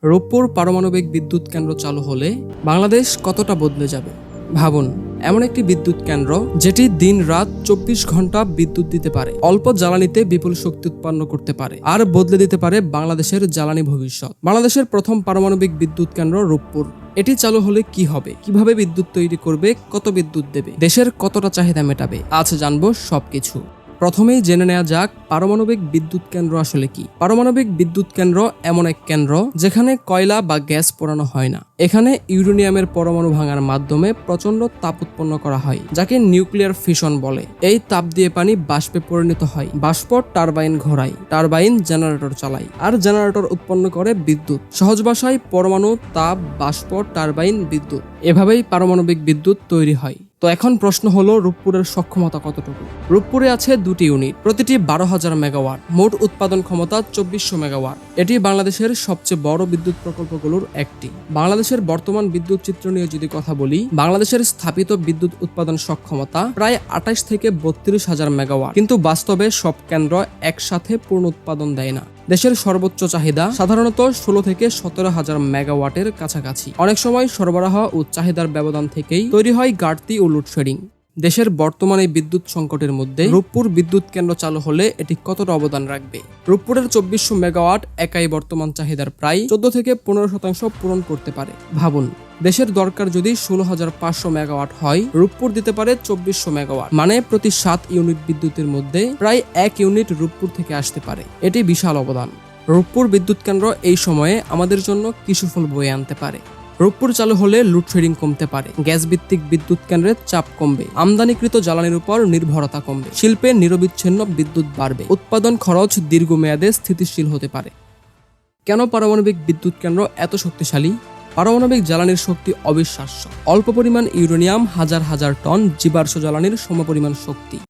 রূপপুর পারমাণবিক বিদ্যুৎ কেন্দ্র চালু হলে বাংলাদেশ কতটা বদলে যাবে। ভাবুন, এমন একটি বিদ্যুৎ কেন্দ্র যেটি দিন রাত 24 ঘন্টা বিদ্যুৎ দিতে পারে, অল্প জ্বালানিতে বিপুল শক্তি উৎপন্ন করতে পারে আর বদলে দিতে পারে বাংলাদেশের জ্বালানি ভবিষ্যৎ। বাংলাদেশের প্রথম পারমাণবিক বিদ্যুৎ কেন্দ্র রূপপুর। এটি চালু হলে কি হবে, কিভাবে বিদ্যুৎ তৈরি করবে, কত বিদ্যুৎ দেবে, দেশের কতটা চাহিদা মেটাবে, আজ জানবো সবকিছু। প্রথমেই জেনে নেওয়া যাক পারমাণবিক বিদ্যুৎ কেন্দ্র আসলে কি। পারমাণবিক বিদ্যুৎ কেন্দ্র এমন এক কেন্দ্র যেখানে কয়লা বা গ্যাস পোড়ানো হয় না। এখানে ইউরেনিয়ামের পরমাণু ভাঙার মাধ্যমে প্রচন্ড তাপ উৎপন্ন করা হয়, যাকে নিউক্লিয়ার ফিশন বলে। এই তাপ দিয়ে পানি বাষ্পে পরিণত হয়, বাষ্প টারবাইন ঘোরায়, টারবাইন জেনারেটর চালায়, আর জেনারেটর উৎপন্ন করে বিদ্যুৎ। সহজ ভাষায় পরমাণু, তাপ, বাষ্প, টারবাইন, বিদ্যুৎ। এভাবেই পারমাণবিক বিদ্যুৎ তৈরি হয়। তো এখন প্রশ্ন হলো, রূপপুরের সক্ষমতা কতটুকু? রূপপুরে আছে দুটি ইউনিট, প্রতিটি 12,000 মেগাওয়াট, মোট উৎপাদন ক্ষমতা 2400 মেগাওয়াট। এটি বাংলাদেশের সবচেয়ে বড় বিদ্যুৎ প্রকল্পগুলোর একটি। বাংলাদেশের বর্তমান বিদ্যুৎ চিত্র নিয়ে যদি কথা বলি, বাংলাদেশের স্থাপিত বিদ্যুৎ উৎপাদন সক্ষমতা প্রায় 28 থেকে 32,000 মেগাওয়াট, কিন্তু বাস্তবে সব কেন্দ্র একসাথে পূর্ণ উৎপাদন দেয় না। দেশের সর্বোচ্চ চাহিদা সাধারণত 16 থেকে 17,000 মেগাওয়াটের কাছাকাছি। অনেক সময় সরবরাহ ও চাহিদার ব্যবধান থেকেই তৈরি হয় ঘাটতি ও লোডশেডিং। দেশের বর্তমানে বিদ্যুৎ সংকটের মধ্যে রূপপুর বিদ্যুৎ কেন্দ্র চালু হলে এটি কতটা অবদান রাখবে? রূপপুরের 2400 মেগাওয়াট একাই বর্তমান চাহিদার প্রায় 14 থেকে 15% পূরণ করতে পারে। ভাবুন, দেশের দরকার যদি 16,500 মেগাওয়াট হয়, রূপপুর দিতে পারে 2400 মেগাওয়াট, মানে প্রতি 7 ইউনিট বিদ্যুতের মধ্যে প্রায় 1 ইউনিট রূপপুর থেকে আসতে পারে। এটি বিশাল অবদান। রূপপুর বিদ্যুৎ কেন্দ্র এই সময়ে আমাদের জন্য কি সুফল বয়ে আনতে পারে? রূপপুর চালু হলে লোডশেডিং কমতে পারে, গ্যাস ভিত্তিক বিদ্যুৎ কেন্দ্রের চাপ কমবে, আমদানিকৃত জ্বালানির উপর নির্ভরতা কমবে, শিল্পে নিরবিচ্ছিন্ন বিদ্যুৎ বাড়বে, উৎপাদন খরচ দীর্ঘমেয়াদে স্থিতিশীল হতে পারে। কেন পারমাণবিক বিদ্যুৎ কেন্দ্র এত শক্তিশালী? পারমাণবিক জ্বালানির শক্তি অবিশ্বাস্য। অল্প পরিমাণ ইউরেনিয়াম হাজার হাজার টন জীবাশ্ম জ্বালানির সমপরিমাণ শক্তি।